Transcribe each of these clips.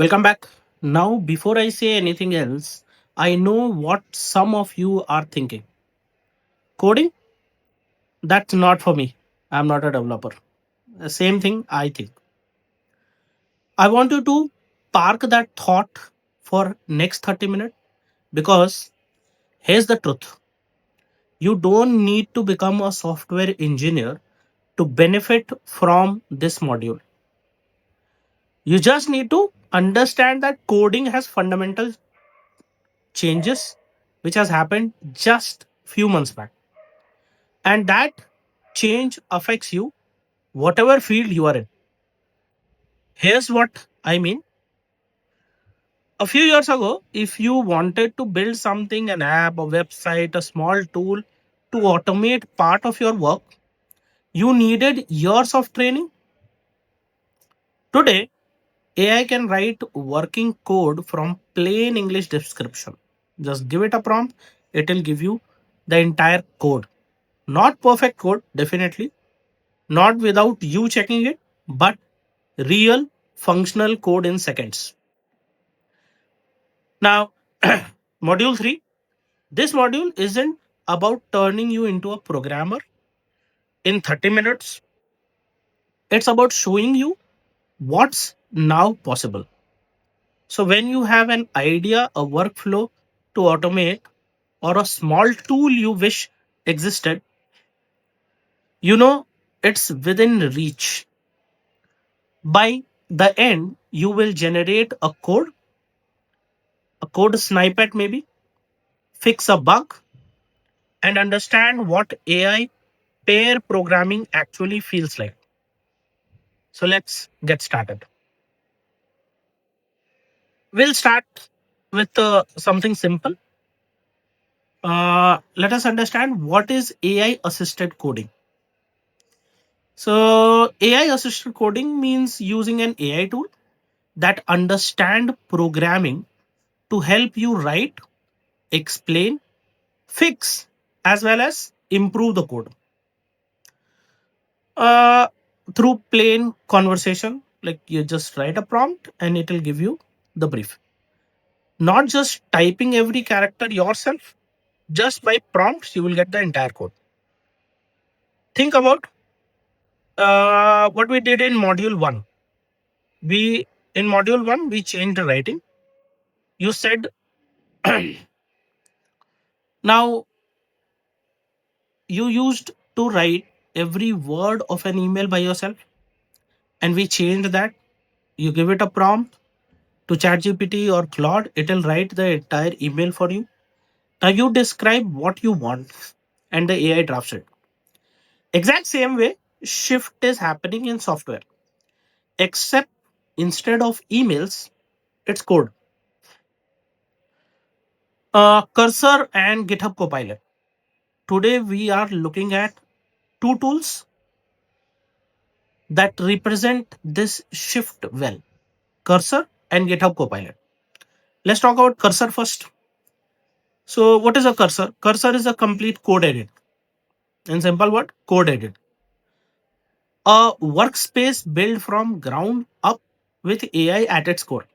Welcome back. Now, before I say anything else, I know what some of you are thinking. Coding? That's not for me. I'm not a developer. The same thing I think. I want you to park that thought for next 30 minutes because here's the truth. You don't need to become a software engineer to benefit from this module. You just need to understand that coding has fundamental changes which has happened just few months back, and that change affects you whatever field you are in. Here's what I mean. A few years ago, if you wanted to build something, an app, a website, a small tool to automate part of your work, you needed years of training. Today, AI can write working code from plain English description. Just give it a prompt, it will give you the entire code. Not perfect code, definitely, not without you checking it, but real functional code in seconds. Now, module 3. This module isn't about turning you into a programmer in 30 minutes. It's about showing you what's now possible. So, when you have an idea, a workflow to automate, or a small tool you wish existed, you know it's within reach. By the end, you will generate a code snippet maybe, fix a bug, and understand what AI pair programming actually feels like. So let's get started. We'll start with something simple. Let us understand what is AI assisted coding. So AI assisted coding means using an AI tool that understand programming to help you write, explain, fix, as well as improve the code. Uh, Through plain conversation, like you just write a prompt and it will give you the brief. Not just typing every character yourself, just by prompts, you will get the entire code. Think about what we did in module one. We in module one we changed the writing. You said now you used to write every word of an email by yourself, and we changed that. You give it a prompt to ChatGPT or Claude, it'll write the entire email for you. Now you describe what you want, and the AI drafts it. Exact same way, shift is happening in software, except instead of emails, it's code. Cursor and GitHub Copilot. Today we are looking at two tools that represent this shift well: Cursor and GitHub Copilot. Let's talk about Cursor first. So, what is a cursor? Cursor is a complete code edit. In simple word, code edit. A workspace built from ground up with AI at its core.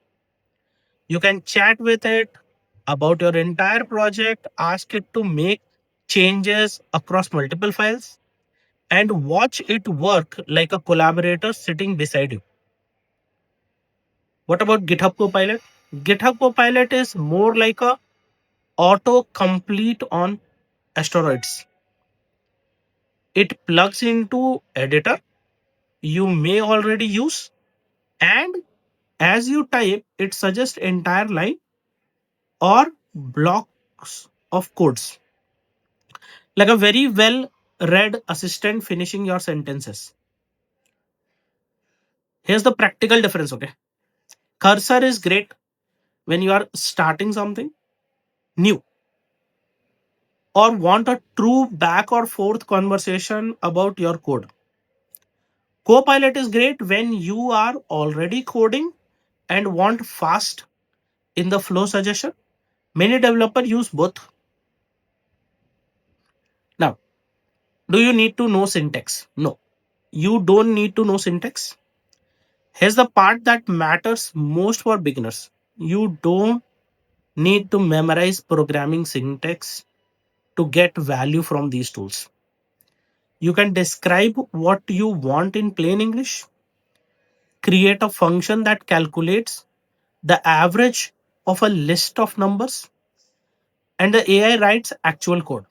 You can chat with it about your entire project, ask it to make changes across multiple files, and watch it work like a collaborator sitting beside you. What about GitHub Copilot? GitHub Copilot is more like a auto complete on asteroids. It plugs into editor you may already use, and as you type, it suggests entire line or blocks of codes, like a very well read assistant finishing your sentences. Here's the practical difference, okay? Cursor is great when you are starting something new or want a true back or forth conversation about your code. Copilot is great when you are already coding and want fast in the flow suggestion. Many developers use both. Now, do you need to know syntax? No, you don't need to know syntax. Here's the part that matters most for beginners. You don't need to memorize programming syntax to get value from these tools. You can describe what you want in plain English, create a function that calculates the average of a list of numbers, and the AI writes actual code.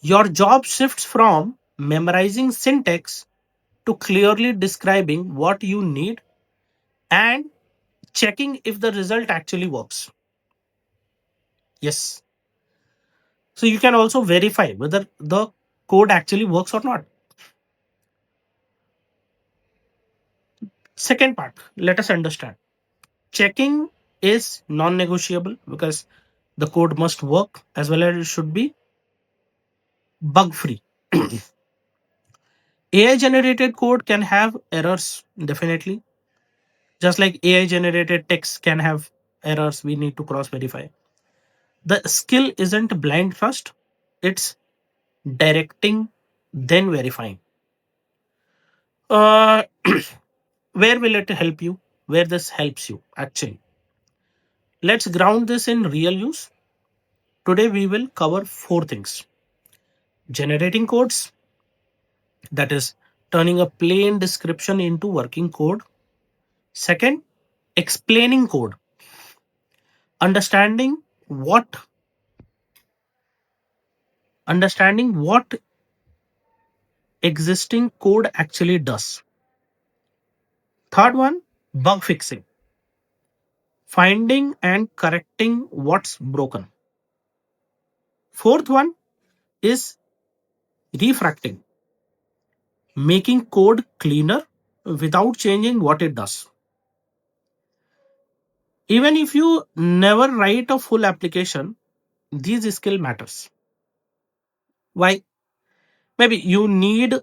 Your job shifts from memorizing syntax to clearly describing what you need and checking if the result actually works. Yes. So you can also verify whether the code actually works or not. Second part, let us understand. Checking is non negotiable because the code must work as well as it should be bug free. AI generated code can have errors, definitely. Just like AI generated text can have errors, we need to cross verify. The skill isn't blind trust, it's directing, then verifying. Uh, where will it help you? Where this helps you, actually. Let's ground this in real use. Today, we will cover four things: generating codes, that is, turning a plain description into working code. Second, explaining code, understanding what what existing code actually does. Third one, bug fixing, finding and correcting what's broken. Fourth one is refactoring, making code cleaner without changing what it does. Even if you never write a full application, these skill matters. Why? Maybe you need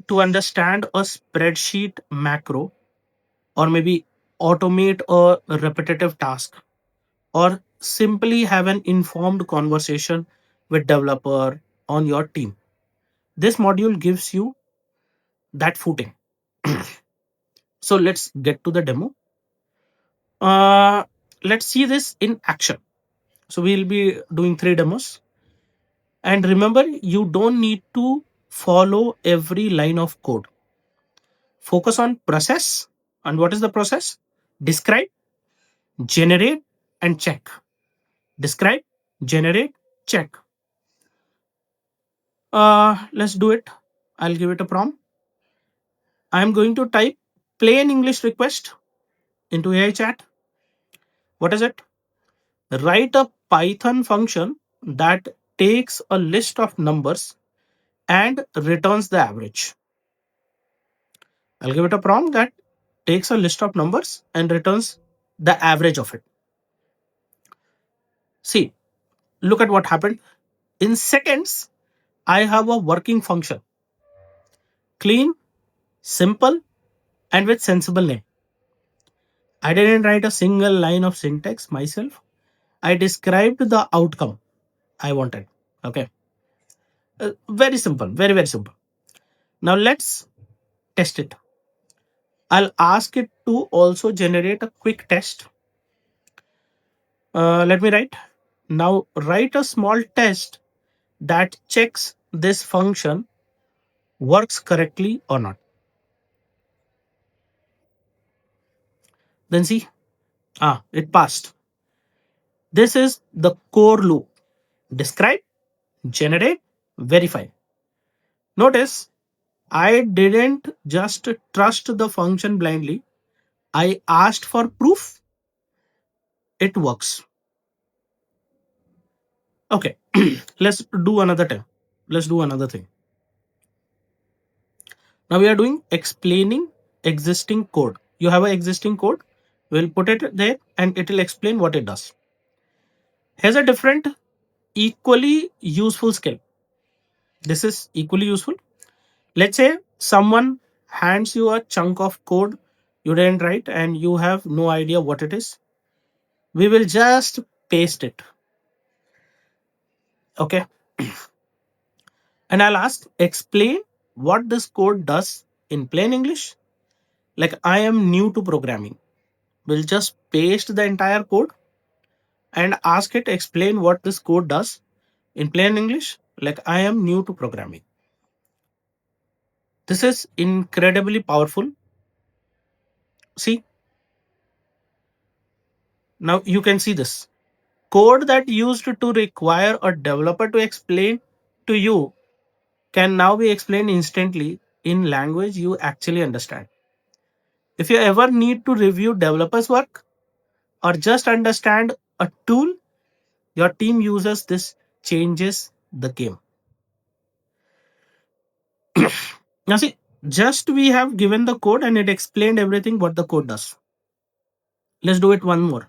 to understand a spreadsheet macro, or maybe automate a repetitive task, or simply have an informed conversation with developer on your team. This module gives you that footing. So let's get to the demo. uh, let's see this in action. So we'll be doing three demos, and remember, you don't need to follow every line of code. Focus on process. And what is the process? Describe, generate, and check. Describe, generate, check. Let's do it. I'll give it a prompt. I'm going to type plain English request into AI chat. What is it? Write a Python function that takes a list of numbers and returns the average. I'll give it a prompt that takes a list of numbers and returns the average of it. See, look at what happened. In seconds, I have a working function, clean, simple, and with sensible name. I didn't write a single line of syntax myself. I described the outcome I wanted. Okay. Very simple, very, very simple. Now let's test it. I'll ask it to also generate a quick test. Let me write. Now write a small test that checks this function works correctly or not. Then see, it passed. This is the core loop. Describe, generate, verify. Notice I didn't just trust the function blindly. I asked for proof it works. Okay, let's do another time. Let's do another thing. Now we are doing explaining existing code. You have an existing code. We'll put it there and it will explain what it does. Here's a different, equally useful skill. This is equally useful. Let's say someone hands you a chunk of code you didn't write and you have no idea what it is. We will just paste it. Okay. And I'll ask, explain what this code does In plain English, like I am new to programming, we'll just paste the entire code and ask it explain what this code does in plain English, like I am new to programming. This is incredibly powerful. See, now you can see this code that used to require a developer to explain to you can now be explained instantly in language you actually understand. If you ever need to review developers' work or just understand a tool your team uses, this changes the game. Now, see, just we have given the code and it explained everything what the code does. Let's do it one more.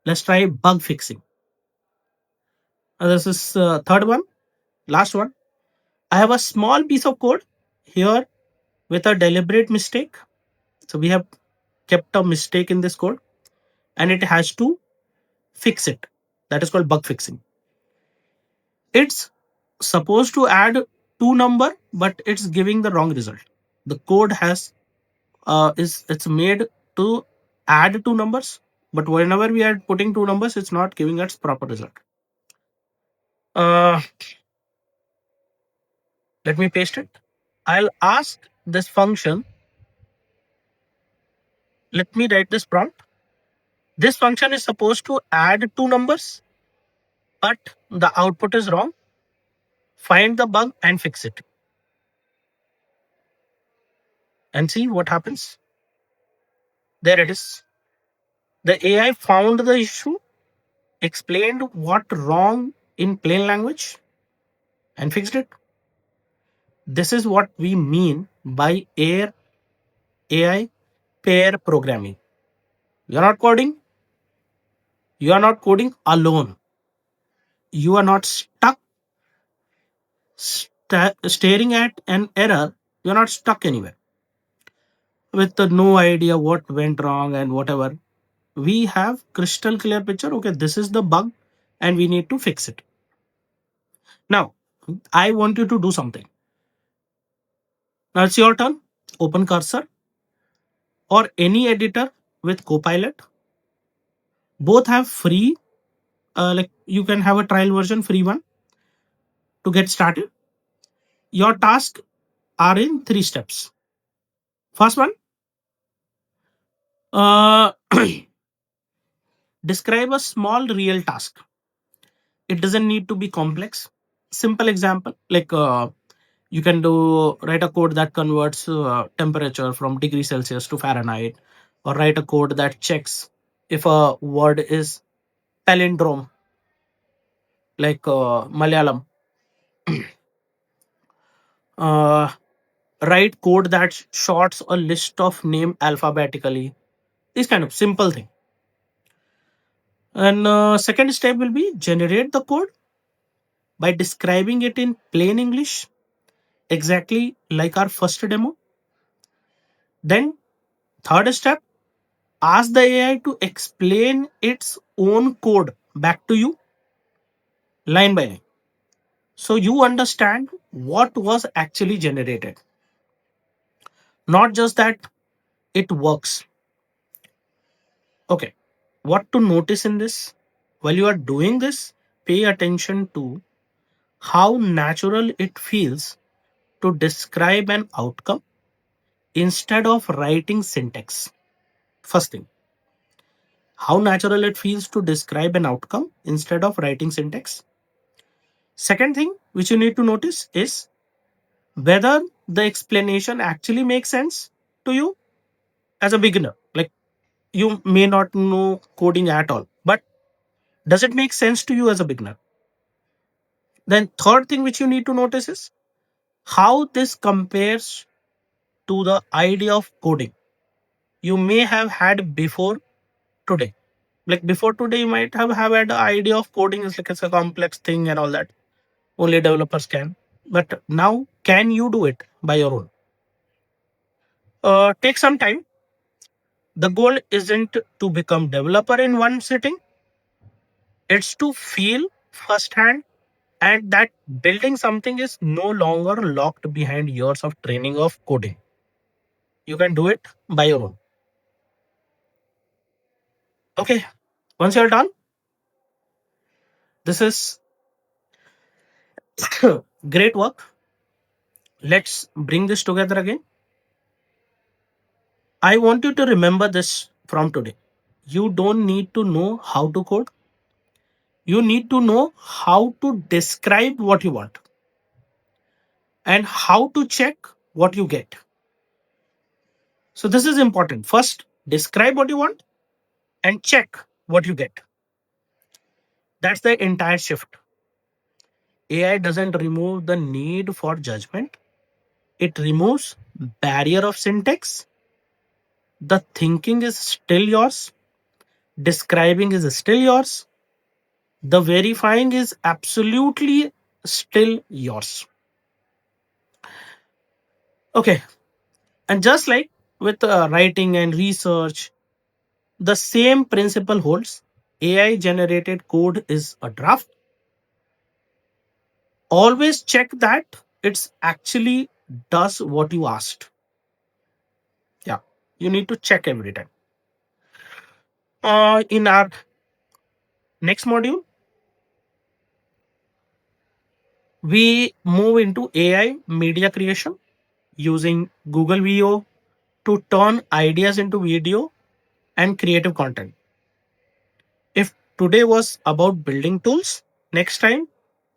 Let's try bug fixing. This is third one, last one. I have a small piece of code here with a deliberate mistake. So we have kept a mistake in this code and it has to fix it. That is called bug fixing. It's supposed to add two number, but it's giving the wrong result. The code has is it's made to add two numbers, but whenever we are putting two numbers, it's not giving us proper result. Uh, Let me paste it. I'll ask this function. Let me write this prompt. This function is supposed to add two numbers, but the output is wrong. Find the bug and fix it. And see what happens. There it is. The AI found the issue, explained what wrong in plain language, and fixed it. This is what we mean by AI pair programming. You're not coding. You are not coding alone. You are not stuck staring at an error. You're not stuck anywhere with no idea what went wrong and whatever. We have crystal clear picture. Okay, this is the bug and we need to fix it. Now, I want you to do something. Now it's your turn. Open Cursor or any editor with Copilot. Both have free, like you can have a trial version, free one to get started. Your tasks are in three steps. First one, uh, describe a small real task. It doesn't need to be complex. Simple example, like you can do write a code that converts temperature from degree Celsius to Fahrenheit, or write a code that checks if a word is palindrome, like Malayalam. Uh, Write code that sorts a list of name alphabetically. This kind of simple thing. And second step will be generate the code by describing it in plain English, exactly like our first demo. Then third step, ask the AI to explain its own code back to you line by line. So you understand what was actually generated, not just that it works. Okay. What to notice in this? While you are doing this, pay attention to how natural it feels to describe an outcome instead of writing syntax. First thing, how natural it feels to describe an outcome instead of writing syntax. Second thing which you need to notice is whether the explanation actually makes sense to you as a beginner. Like you may not know coding at all, but does it make sense to you as a beginner? Then third thing which you need to notice is how this compares to the idea of coding you may have had before today. Like before today, you might have had the idea of coding is like it's a complex thing and all that. Only developers can. But now, can you do it by your own? Take some time. The goal isn't to become developer in one sitting. It's to feel firsthand and that building something is no longer locked behind years of training of coding. You can do it by your own. Okay. Once you're done, this is great work. Let's bring this together again. I want you to remember this from today. You don't need to know how to code. You need to know how to describe what you want and how to check what you get. So, this is important. First, describe what you want and check what you get. That's the entire shift. AI doesn't remove the need for judgment, it removes barrier of syntax. The thinking is still yours, describing is still yours, the verifying is absolutely still yours. Okay, and just like with writing and research, the same principle holds. AI generated code is a draft. Always check that it's actually does what you asked. Yeah, you need to check every time. In our next module, we move into AI media creation using Google VO to turn ideas into video and creative content. If today was about building tools, next time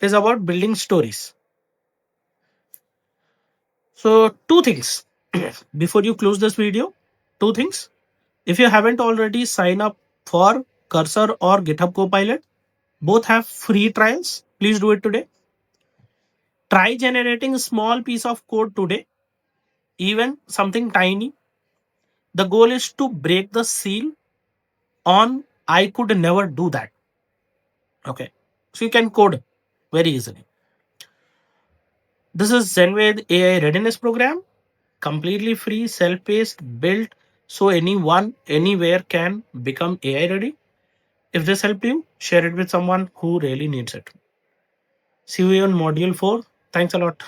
is about building stories. So, two things before you close this video. Two things. If you haven't already signed up for Cursor or GitHub Copilot, both have free trials. Please do it today. Try generating a small piece of code today, even something tiny. The goal is to break the seal on I could never do that. Okay. So you can code very easily. This is ZenVed AI Readiness Program, completely free, self-paced, built so anyone, anywhere can become AI ready. If this helped you, share it with someone who really needs it. See you on module 4. Thanks a lot.